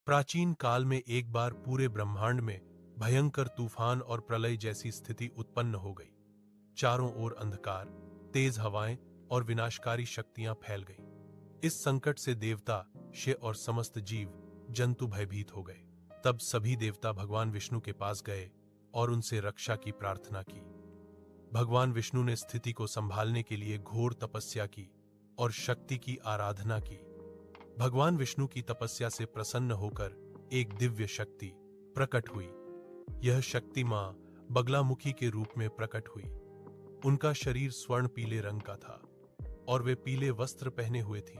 प्राचीन काल में एक बार पूरे ब्रह्मांड में भयंकर तूफान और प्रलय जैसी स्थिति उत्पन्न हो गई। चारों ओर अंधकार, तेज हवाएं और विनाशकारी शक्तियां फैल गईं। इस संकट से देवता, शे और समस्त जीव जंतु भयभीत हो गए। तब सभी देवता भगवान विष्णु के पास गए और उनसे रक्षा की प्रार्थना की। भगवान विष्णु ने स्थिति को संभालने के लिए घोर तपस्या की और शक्ति की आराधना की। भगवान विष्णु की तपस्या से प्रसन्न होकर एक दिव्य शक्ति प्रकट हुई। यह शक्ति मां बगलामुखी के रूप में प्रकट हुई। उनका शरीर स्वर्ण पीले रंग का था और वे पीले वस्त्र पहने हुए थीं।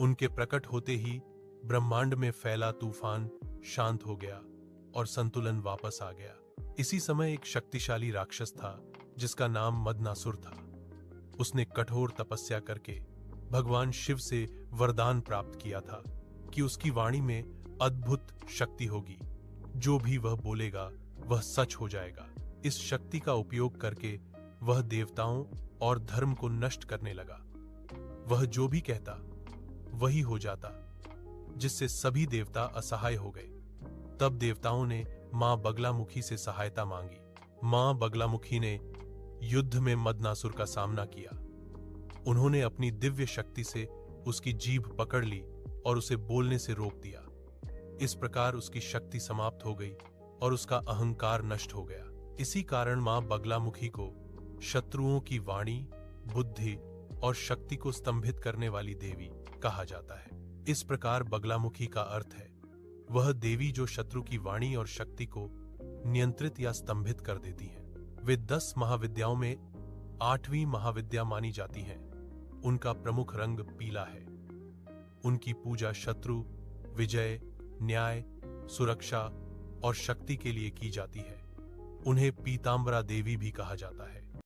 उनके प्रकट होते ही ब्रह्मांड में फैला तूफान शांत हो गया और संतुलन वापस आ गया। इसी समय एक शक्तिशाली राक्षस था जिसका नाम मदनासुर था। उसने कठोर तपस्या करके भगवान शिव से वरदान प्राप्त किया था कि उसकी वाणी में अद्भुत शक्ति होगी। जो भी वह बोलेगा वह सच हो जाएगा। इस शक्ति का उपयोग करके वह देवताओं और धर्म को नष्ट करने लगा। वह जो भी कहता वही हो जाता, जिससे सभी देवता असहाय हो गए। तब देवताओं ने मां बगलामुखी से सहायता मांगी। मां बगलामुखी ने युद्ध में मदनासुर का सामना किया। उन्होंने अपनी दिव्य शक्ति से उसकी जीभ पकड़ ली और उसे बोलने से रोक दिया। इस प्रकार उसकी शक्ति समाप्त हो गई और उसका अहंकार नष्ट हो गया। इसी कारण मां बगलामुखी को शत्रुओं की वाणी, बुद्धि और शक्ति को स्तंभित करने वाली देवी कहा जाता है। इस प्रकार बगलामुखी का अर्थ है वह देवी जो शत्रु की वाणी और शक्ति को नियंत्रित या स्तंभित कर देती है। वे 10 महाविद्याओं में 8वीं महाविद्या मानी जाती हैं। उनका प्रमुख रंग पीला है। उनकी पूजा शत्रु, विजय, न्याय, सुरक्षा और शक्ति के लिए की जाती है। उन्हें पीतांबरा देवी भी कहा जाता है।